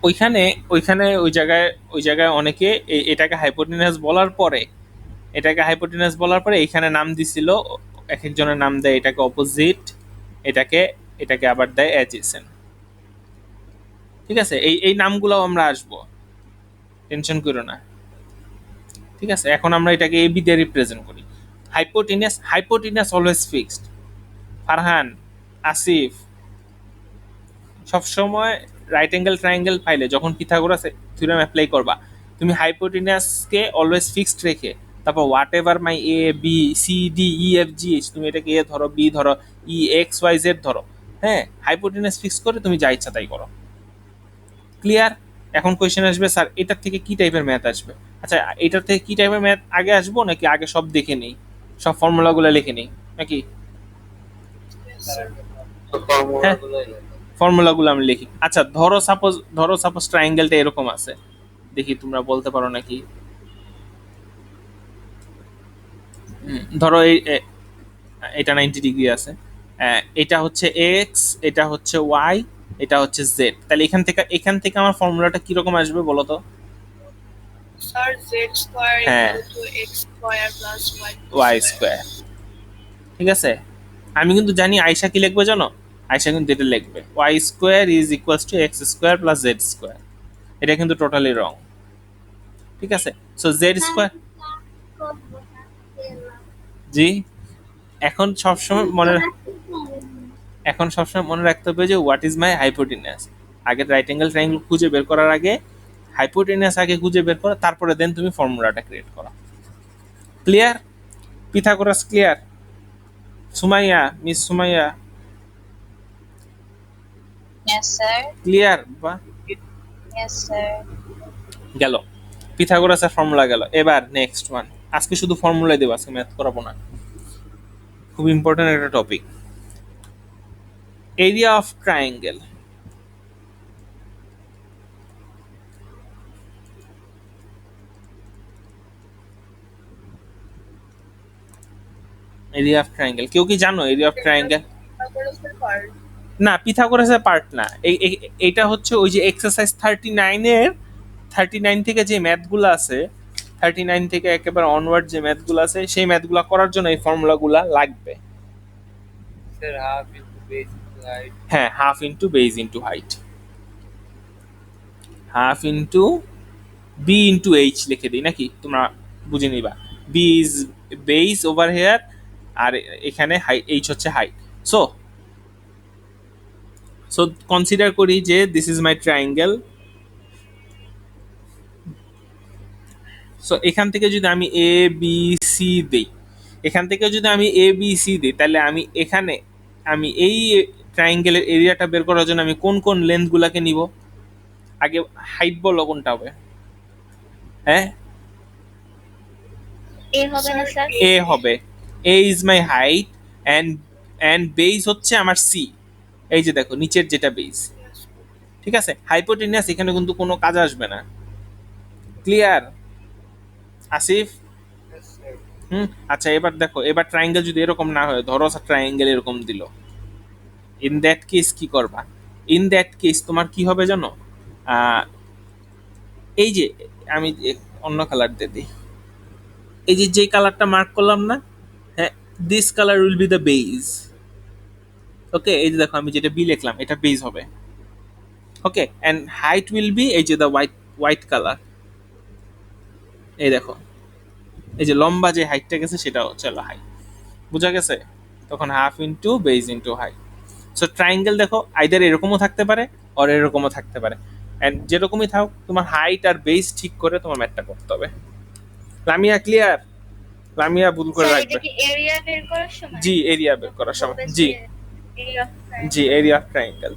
ওইখানে ওইখানে ওই জায়গায় অনেকে এটাকে হাইপোটেনাস বলার পরে এইখানে নাম দিছিল, এক একজনের নাম দেয় এটাকে অপোজিট, এটাকে এটাকে আবার দেয় অ্যাডজেসেন্ট। ঠিক আছে, এই এই নামগুলো আমরা আসবো, টেনশন করো না। ঠিক আছে, এখন আমরা এটাকে এবি দিয়ে রিপ্রেজেন্ট করি। Hypotenuse always fixed. Farhan, Asif, সবসময় রাইট অ্যাঙ্গেল ট্রায়াঙ্গেল পাইলে যখন পিথাগোরাস থিওরেম অ্যাপ্লাই করবা, তুমি হাইপোটেনাসকে অলওয়েজ ফিক্সড রেখে তারপর whatever my A B C D E F G H, তুমি এটাকে এ ধরো, বি ধরো, ই এক্স ওয়াই জেড ধরো, হ্যাঁ, হাইপোটেনাস ফিক্স করে তুমি যা ইচ্ছা তাই করো। ক্লিয়ার? এখন কোয়েশ্চেন আসবে, স্যার এটার থেকে কি টাইপের ম্যাথ আসবে? আচ্ছা, এটার থেকে কি টাইপের ম্যাথ আগে আসবো নাকি আগে সব দেখে নেই, সব ফর্মুলাগুলো লিখে নেই নাকি? হ্যাঁ, ফর্মুলাগুলো আমি লিখি। আচ্ছা, ধরো সাপোজ ট্রায়াঙ্গেলটা এরকম আছে, দেখি তোমরা বলতে পারো নাকি। ধরো এটা 90 ডিগ্রি আছে, এটা হচ্ছে এক্স, এটা হচ্ছে ওয়াই, এটা হচ্ছে জেড। তাহলে এখান থেকে আমার ফর্মুলাটা কিরকম আসবে বলো তো? স্যার জেড স্কয়ার হ্যাঁ, equal to X square plus Y square. ঠিক আছে, আমি কিন্তু জানি আয়শা কি লিখবে জানো, আয়শা কিন্তু এটা লিখবে Y square is equals to X square plus Z square. এটা কিন্তু টোটালি রং। ঠিক আছে, সো জেড স্কোয়ার, জি, এখন সবসময় মনে রাখতে হবে যে হোয়াট ইজ মাই হাইপোটেনাস। আগে রাইট অ্যাঙ্গেল ট্রায়াঙ্গেল খুঁজে বের করার আগে হাইপোটেনাস আগে খুঁজে বের করো, তারপরে দেন তুমি ফর্মুলাটা ক্রিয়েট করো। Clear? Pythagoras clear? Sumaiya, miss Sumaiya Yes, sir. Clear? বা Yes, sir. গেল, পিথাগোরাসের ফর্মুলা গেল। এবার নেক্সট ওয়ান, আজকে শুধু ফর্মুলাই দেবো, আজকে ম্যাথ করাবো না। খুব ইম্পর্টেন্ট একটা topic, area of triangle. Area of triangle কেউ কি জানো? এরিয়া অফ ট্রায়াঙ্গেল না, পিথাগোরাসের পার্ট না। এইটা হচ্ছে ওই যে এক্সারসাইজ 39 থেকে যে ম্যাথগুলো আছে, 39 থেকে একেবারে অনওয়ার্ড যে ম্যাথগুলো আছে, সেই ম্যাথগুলো করার জন্য এই ফর্মুলাগুলো লাগবে। Sir half into base into height. হ্যাঁ, half into base into height, half into B into H লিখে দিই নাকি, তোমরা বুঝে নিবা। B is base over here, আর এখানে এইচ হচ্ছে হাইট। সো সো কনসিডার করি যে this is my triangle. So এখান থেকে যদি আমি এ বি সি দিই, তাহলে আমি এই ট্রায়াঙ্গেলের এরিয়াটা বের করার জন্য আমি কোন কোন লেন্থ গুলাকে নিব? আগে হাইট বলো কোনটা হবে? হ্যাঁ, এ হবে না স্যার? এ হবে। A is my height, and base হচ্ছে আমার সি। এই যে দেখো নিচের যেটা বেস। ঠিক আছে, হাইপোটেনিয়াস এখানে কিন্তু কোনো কাজ আসবে না। ক্লিয়ার আসিফ? Yes, sir. আচ্ছা, এবার দেখো, এবার ট্রায়াঙ্গেল যদি এরকম না হয়, ধরো ট্রায়াঙ্গেল এরকম দিল, ইন দ্যাট কেস কি করবা? ইন দ্যাট কেস তোমার কি হবে জানো? আহ, এই যে আমি অন্য কালার দিয়ে দিই, এই যে কালারটা মার্ক করলাম না, হ্যাঁ, this colour will be the base. Okay, এই যে দেখো আমি যেটা বি লিখলাম এটা বেজ হবে। ওকে, অ্যান্ড হাইট উইল বি এই যে দ্য হোয়াইট কালার। এই দেখো, এই যে লম্বা যে হাইটটা গেছে সেটা হচ্ছে হাইট। বোঝা গেছে? তখন half into base into height. So triangle দেখো আইদার এরকমও থাকতে পারে আর এরকমও থাকতে পারে, অ্যান্ড যেরকমই থাক তোমার হাইট আর বেস ঠিক করে তোমার ম্যাথটা করতে হবে। লামিয়া ক্লিয়ার? লামিয়া ভুল করে স্যার এটা রাখবে। কি এরিয়া বের করার সময়? জি, এরিয়া বের করার সময়, G area of G, area of triangle.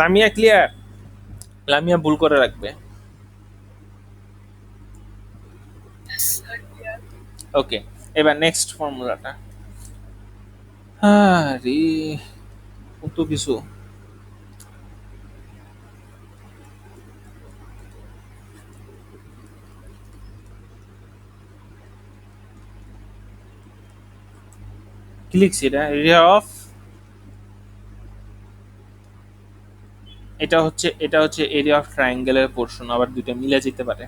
Lamia clear? Lamia ভুল করে রাখবে। ওকে, এবার নেক্সট ফর্মুলাটা। আরে কত কিছু। কি লিখছি এটা? এরিয়া অফ এটা হচ্ছে এরিয়া অফ ট্রায়াঙ্গেলের পোর্শন, আবার দুইটা মিলে যেতে পারে।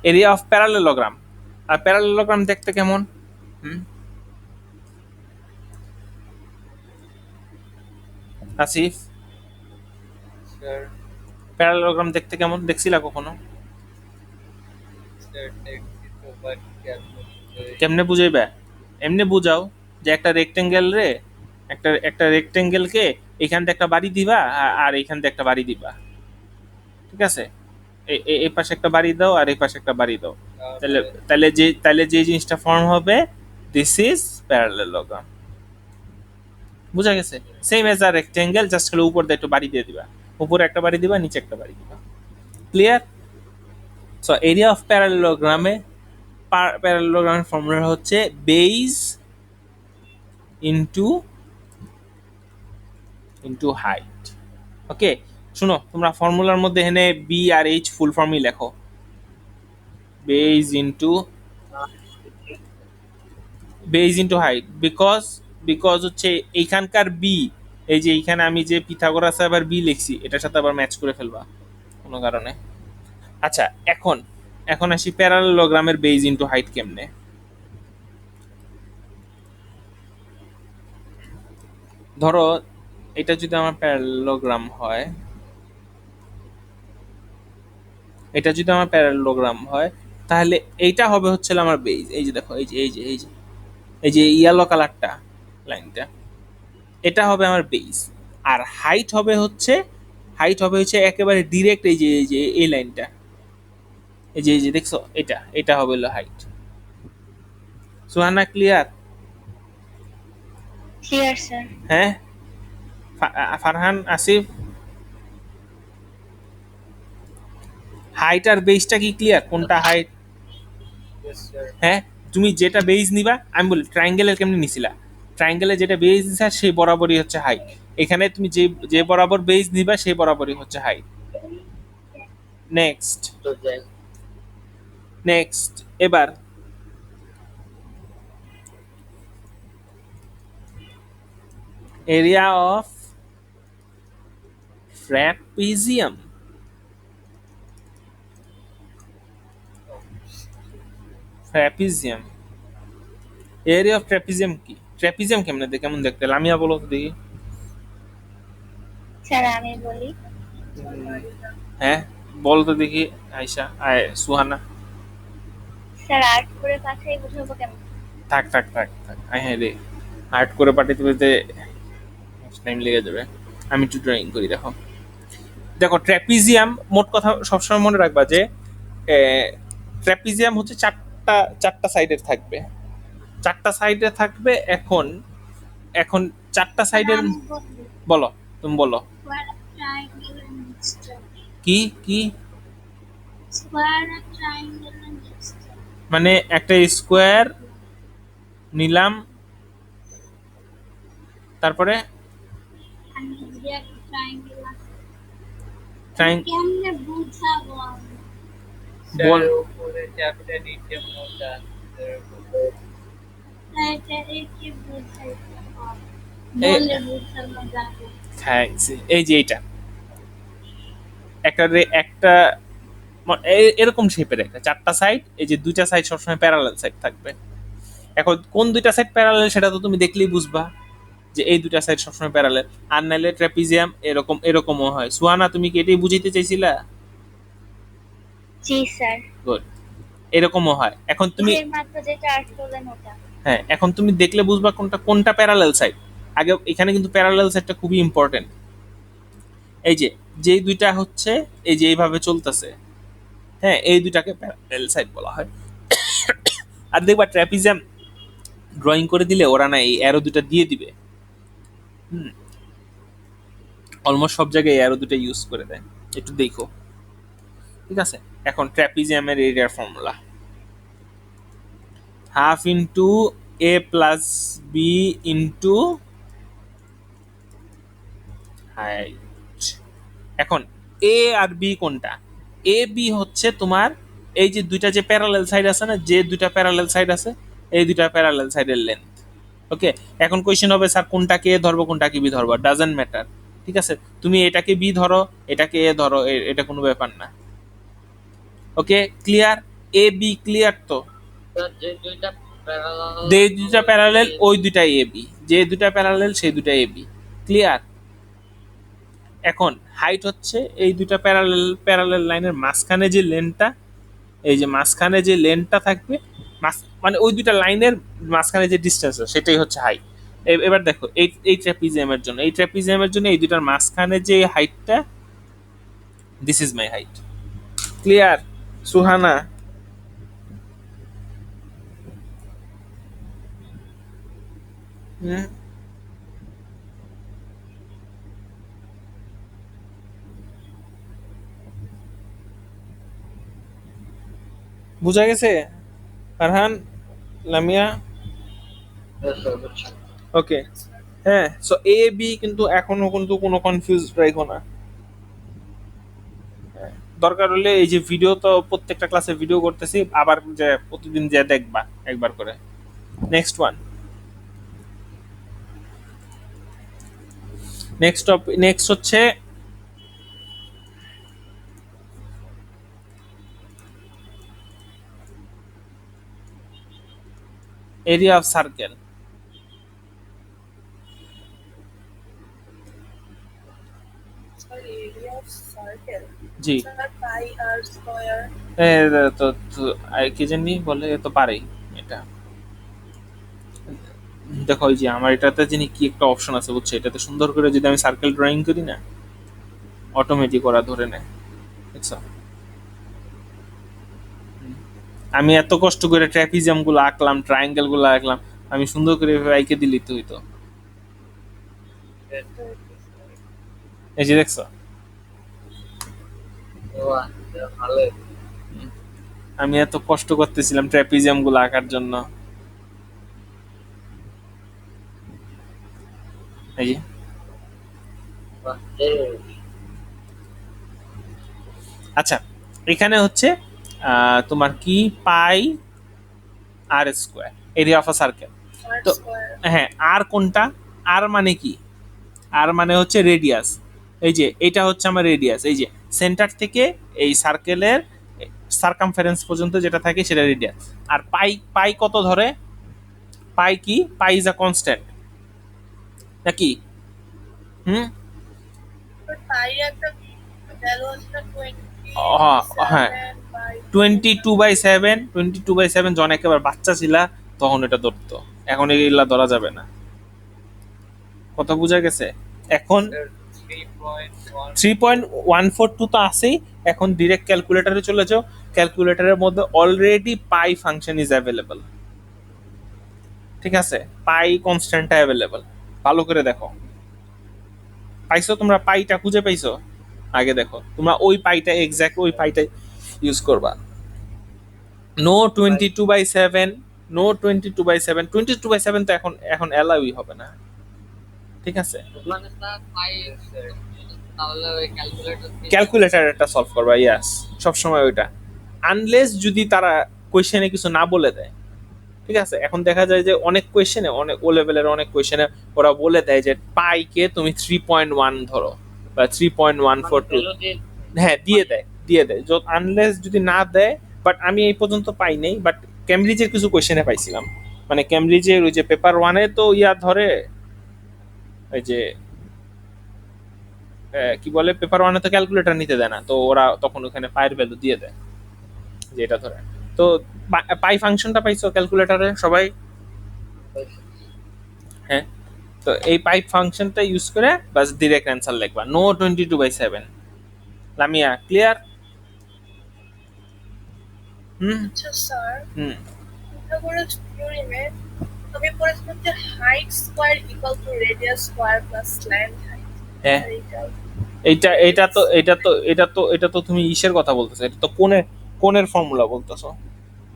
Area of parallelogram, R parallelogram দেখতে কেমন? হুম, আসিফ, Sir, প্যারালেলোগ্রাম দেখতে কেমন, দেখছিলা কখনো? sir, taxi to work calculate. কেমনে বুঝাইবা? এমনি বুঝাও যে একটা রেক্টেঙ্গেল রে, একটা রেক্টেঙ্গেলকে এখান থেকে একটা বাড়ি দিবা, আর এইখান থেকে একটা বাড়ি দিবা, ঠিক আছে? এই পাশে একটা বাড়ি দাও আর এই পাশে একটা বাড়ি দাও, তাহলে তাহলে যে জিনিসটা ফর্ম হবে, দিস ইজ প্যারালেলোগ্রাম। বুঝা গেছে? Same as a rectangle, just খালি উপর দিয়ে একটু বাড়ি দিয়ে দিবা, উপরে একটা বাড়ি দিবা, নিচে একটা বাড়ি দিবা। ক্লিয়ার? সো এরিয়া অফ প্যারালেলোগ্রামে প্যারালেলোগ্রামের ফর্মুলা হচ্ছে বেজ ইনটু হাইট। ওকে, শুনো, তোমরা ফর্মুলার মধ্যে এখানে বি আর এইচ ফুল ফর্মই লেখো। বেজ ইনটু হাইট, বিকজ হচ্ছে এইখানকার বি, এই যে এইখানে আমি যে পিথাগোরাস আবার বি লিখছি, এটার সাথে আবার ম্যাচ করে ফেলবা কোনো কারণে। আচ্ছা, এখন আসি প্যারালেলোগ্রামের বেজ ইনটু হাইট কেমনে। ধরো এটা যদি আমার প্যারালেলোগ্রাম হয়, তাহলে এইটা হবে হচ্ছে আমার বেজ। এই যে দেখো, এই যে ইয়েলো কালারটা লাইনটা, এটা হবে আমার বেজ। আর হাইট হবে হচ্ছে একেবারে ডিরেক্ট, এই যে এই লাইনটা, এই যে দেখছো, এটা হবে হলো height. Suhana, clear? Clear sir. হ্যাঁ, ফারহান, আসিফ, হাইট আর বেসটা কি ক্লিয়ার? কোনটা হাইট? Yes, sir. হ্যাঁ, তুমি যেটা বেস নিবা, আমি বলি ট্রায়াঙ্গেলের কেমনি নিছিলা, ট্রায়াঙ্গেলে যেটা বেস দিছা সেই বরাবরই হচ্ছে হাইট। এখানে তুমি যে যে বরাবর বেস নিবা সেই বরাবরই হচ্ছে হাইট। নেক্সট, So then, এবার area of trapezium. Trapezium, area of trapezium কি? ট্র্যাপিজিয়াম কেমন দেখতে, লামিয়া বলো তো দেখি। স্যার আমি বলি। হ্যাঁ, বল তো দেখি, আয়শা, সুহানা। স্যার আর্ট করে পাঠাই বুঝাবো কেমন? থাক, আয় হ্যাঁ রে, আর্ট করে পাঠাইতে পাঠাইতে টাইম লেগে যাবে। আমি একটু ড্রয়িং করি। দেখো দেখো, ট্র্যাপিজিয়াম, মোট কথা সবসময় মনে রাখবা যে ট্র্যাপিজিয়াম হচ্ছে চারটা সাইডের থাকবে, এখন এখন চারটা সাইডের, আমি বলি বলো, তুমি বলো। Square triangle and mixture. কি কি? স্কোয়ার আর ট্রায়াঙ্গেল এন্ড মিক্সচার। মানে একটা স্কোয়ার নিলাম, তারপরে আমি যে একটা ট্রায়াঙ্গেল আছে ট্রাইং কেমনে বুঝাবো আমি? বল। sir, উপরে চ্যাপ্টার নিচে মোটা, sir. এটা কি বুঝাইতে হবে? এ- বলে বুঝানো যাবে। হ্যাঁ, এই যে এইটা একটা এরকম শেপের একটা চারটা সাইড, এই যে দুইটা সাইড সবসময় প্যারালাল সাইড থাকবে। এখন কোন দুইটা সাইড প্যারালাল সেটা তো তুমি দেখলেই বুঝবা যে এই দুইটা সাইড সবসময় প্যারালাল। আর নাইলে ট্র্যাপিজিয়াম এরকমও হয়। সুহানা, তুমি কি এটাই বুঝাইতে চাইছিলা? জি স্যার। গুড, এরকমও হয়। এখন তুমি, এর মাত্র যেটা আর্ট করলেন ওটা। হ্যাঁ, এখন তুমি দেখলে বুঝবা কোনটা প্যারালাল সাইড। আগে এখানে কিন্তু প্যারালাল সাইডটা খুবই ইম্পর্টেন্ট। এই যে যেই দুইটা হচ্ছে এই যে এইভাবে চলতেছে, হ্যাঁ, এই দুইটাকে প্যারালাল সাইড বলা হয়। আর দেখবা ট্র্যাপিজিয়াম ড্রয়িং করে দিলে ওরা না এই অ্যারো দুটা দিয়ে দিবে। অলমোস্ট সব জায়গায় অ্যারো দুটো ইউজ করে দেয়, একটু দেখো, ঠিক আছে? এখন ট্র্যাপিজিয়ামের এরিয়ার ফর্মুলা, হাফ ইন্টু এ প্লাস বি ইন্টু হাইট। এখন এ আর বি কোনটা? এ বি হচ্ছে তোমার এই যে দুইটা যে প্যারালাল সাইড আছে না, যে দুইটা প্যারালাল সাইড আছে, এই দুইটা প্যারালাল সাইডের লেন্থ। ওকে, এখন কোয়েশ্চেন হবে স্যার কোনটাকে এ ধরবো কোনটাকে বি ধরবো, ডাজন্ট ম্যাটার। ঠিক আছে, তুমি এটাকে বি ধরো, এটাকে এ ধরো, এটা কোনো ব্যাপার না। ওকে, ক্লিয়ার? এ বি ক্লিয়ার তো? স্যার যে দুইটা প্যারালাল যে দুটা প্যারালেল ওই দুটাই এ বি, যে দুটা প্যারালেল সেই দুটা এ বি। ক্লিয়ার? এখন হাইট হচ্ছে এই দুটা প্যারালেল প্যারালেল লাইনের মাঝখানে যে লেনটা, এই যে মাঝখানে যে লেনটা থাকবে, মানে ওই দুটা লাইনের মাঝখানে যে ডিস্টেন্স সেটাই হচ্ছে হাইট। এবার দেখো এই এই ট্র্যাপিজিয়ামের জন্য, এই ট্র্যাপিজিয়ামের জন্য এই দুটার মাঝখানে যে হাইটটা, this is my height. Clear Suhana? হুম, বুঝা গেছে ফারহান, লামিয়া? স্যার বুঝছি। ওকে, হ্যাঁ। সো এ বি কিন্তু এখনো কিন্তু কোনো কনফিউজ রাখো না। দরকার হলে এই যে ভিডিও, তো প্রত্যেকটা ক্লাসে ভিডিও করতেছি, আবার যে প্রতিদিন যে দেখবা একবার করে। নেক্সট ওয়ান, নেক্সট হচ্ছে area of circle. Sorry, area of circle. G, Sir, pi r square. এ, তো তো, কি জানি বলে, তো পারেই এটা। দেখো এই যে আমার এটাতে যিনি কি একটা অপশন আছে বুঝছো, এটাতে সুন্দর করে যদি আমি সার্কেল ড্রয়িং করি না, অটোমেটিক ওরা ধরে নেয়। দেখছো, আমি এত কষ্ট করে ট্র্যাপিজিয়াম গুলো আঁকলাম, ট্রায়াঙ্গেল গুলো আঁকলাম, আমি সুন্দর করে এভাবে আঁকে দিলি তো হইতো। এই যে দেখছো, ও আচ্ছা, ভালো। আমি এত কষ্ট করতেছিলাম ট্র্যাপিজিয়াম গুলো আঁকার জন্য। এই যে বাহ, আচ্ছা, এখানে হচ্ছে তোমার কি, পাই আর square, area of a circle. R তো square. হ্যাঁ, আর কোনটা? আর মানে কি? আর মানে হচ্ছে রেডিয়াস। এই যে এটা হচ্ছে আমার রেডিয়াস, এই যে সেন্টার থেকে এই সার্কেলের সার্কামফারেন্স পর্যন্ত যেটা থাকে সেটা রেডিয়াস। আর পাই, পাই কত ধরে? পাই কি? পাই ইজ আ কনস্ট্যান্ট নাকি? হুম, But pi একটা value আছে না হ্যাঁ, 27 by 22/7, 22/7 জন একেবারে বাচ্চা ছিলা তখন এটা ধরতো, এখন এগুলা ধরা যাবে না। কথা বোঝা গেছে? এখন স্যার 3.1 3.142 তো আছেই। এখন ডিরেক্ট ক্যালকুলেটরে চলে যাও, ক্যালকুলেটরের মধ্যে already pi function is available. ঠিক আছে, পাই কনস্ট্যান্টটা অ্যাভেলেবল। ভালো করে দেখো, পাইছো তোমরা? পাইটা খুঁজে পাইছো? আগে দেখো তোমরা ওই পাইটা, এক্স্যাক্ট ওই পাইটা ইউজ করবা। নো 22/7, নো 22/7, 22/7 তো এখন এখন অ্যালাউই হবে না। ঠিক আছে, মানে স্যার পাই স্যার, তাহলে ওই ক্যালকুলেটর দিয়ে ক্যালকুলেটর একটা সলভ করবা, ইয়াস, সবসময় ওইটা। আনলেস যদি তারা কোয়েশ্চেনে কিছু না বলে দেয়। ঠিক আছে, এখন দেখা যায় যে অনেক কোয়েশ্চেনে, অনেক ও লেভেলের অনেক কোয়েশ্চেনে ওরা বলে দেয় যে পাইকে তুমি 3.1 ধরো বা 3.142। ভ্যালু দিয়ে হ্যাঁ, দিয়ে দেয়, দিয়ে দেয়। আনলেস যদি না দেয়, বাট আমি এই পর্যন্ত পাই নাই, বাট ক্যামব্রিজের কিছু কোয়েশ্চেনে পাইছিলাম। মানে ক্যামব্রিজের ওই যে পেপার ওয়ানে তো ইয়া ধরে, ওই যে কি বলে, পেপার ওয়ানে তো ক্যালকুলেটর নিতে দেয় না, তো ওরা তখন ওখানে পায়ের ভ্যালু দিয়ে দেয়, যে এটা ধরে। তো পাই ফাংশনটা পাইছো ক্যালকুলেটরে সবাই? হ্যাঁ, তো এই পাই ফাংশনটা ইউজ করে বাস ডিরেক্ট অ্যান্সার লিখবা, নো 22/7। লামিয়া ক্লিয়ার? হুম, আচ্ছা স্যার, হুম, পিথাগোরাস থিওরেমে আমি পড়েছিলাম যে height square equal to radius square plus slant height. হ্যাঁ। এইটা এইটা এটা তো তুমি ইসের কথা বলতেছো, এটা তো কোণের, কোণের ফর্মুলা বলতেছো।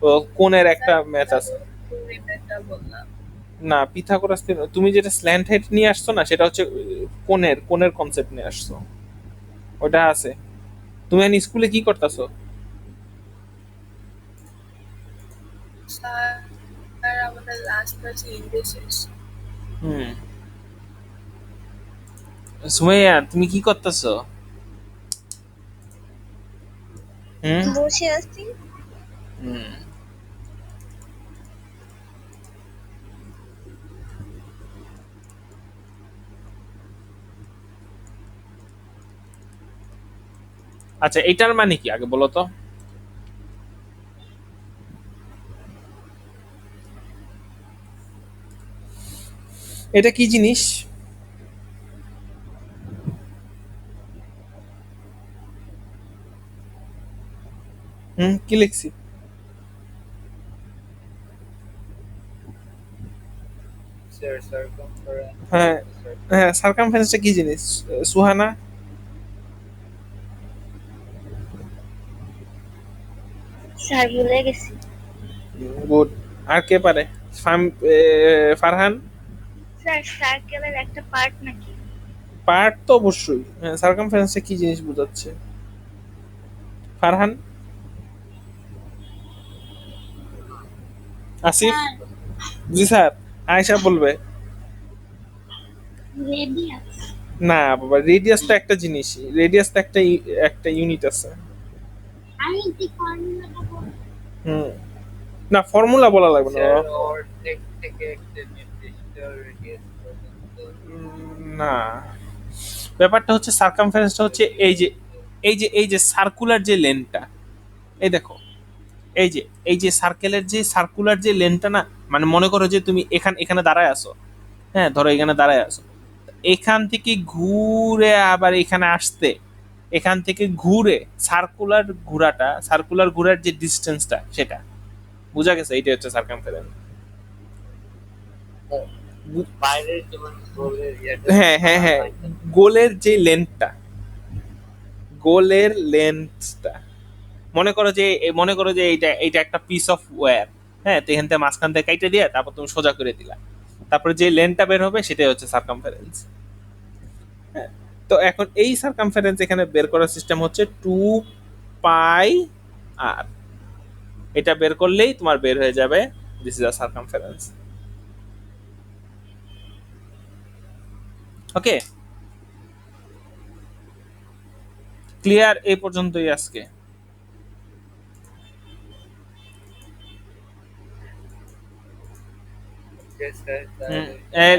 তো কোণের একটা ম্যাথ আছে। থিওরেমটা বললাম। না, পিথাগোরাস তুমি যেটা স্ল্যান্ট হাইট নিয়ে আসছো না, সেটা হচ্ছে কোণের, কোণের কনসেপ্ট নিয়ে আসছো, ওটা আছে। তুমি এখন স্কুলে কি করতেছো? স্যার আমাদের লাস্ট ক্লাসে ইংলিশ হুম, সুমাইয়া তুমি কি করতেছো? হুম বসে আছি। হুম। আচ্ছা এটার মানে কি আগে বলো তো? এটা কি জিনিস? কি লিখছি? Sir, circumference of হ্যাঁ the circle. হ্যাঁ, সার্কামফারেন্সটা কি জিনিস? সুহানা? স্যার ভুলে গেছি। গুড। আর কে পারে? ফারহান? স্যার সার্কেলের একটা পার্ট নাকি? পার্ট তো অবশ্যই। হ্যাঁ, সার্কামফারেন্সটা কি জিনিস বোঝাচ্ছে? ফারহান? আসিফ? স্যার জি স্যার। আয়েশা বলবে। রেডিয়াস। না বাবা, রেডিয়াস তো একটা জিনিস, রেডিয়াস তো একটা ইউনিট আছে। আমি যে ফর্মুলাটা বলবো। হুম। না ফর্মুলা বলা লাগবে না Sir, বাবা। অর্ধেক থেকে একটা নির্দিষ্ট রেডিয়াস পর্যন্ত না, ব্যাপারটা হচ্ছে সার্কামফারেন্সটা হচ্ছে এই যে সার্কুলার যে লেনটা, এই দেখো, এই যে সার্কেলের যে সার্কুলার যে লেনটা না, মানে মনে করো যে তুমি এখানে দাঁড়ায় আছো, হ্যাঁ ধরো এখানে দাঁড়ায় আছো, এখান থেকে ঘুরে আবার এখানে আসতে, এখান থেকে ঘুরে সার্কুলার ঘোরার যে ডিস্টেন্সটা সেটা বোঝা গেছে, এইটা হচ্ছে সার্কামফারেন্স। বাইরের যেমন গোলের ইয়েটা হ্যাঁ হ্যাঁ হ্যাঁ, গোলের যে লেন্থটা, গোলের লেন্থটা, মনে করো যে এইটা একটা পিস অফ ওয়্যার, হ্যাঁ, তো এখান থেকে মাঝখান থেকে কাইটে দিয়ে তারপর তুমি সোজা করে দিলা, তারপরে যে লেন্থটা বের হবে সেটাই হচ্ছে সার্কামফারেন্স। হ্যাঁ, তো এখন এই সার্কামফারেন্স এখানে বের করার সিস্টেম হচ্ছে 2 পাই আর, এটা বের করলেই তোমার বের হয়ে যাবে this is a circumference. Okay, clear এই পর্যন্তই আজকে? স্যার হুম, তাহলে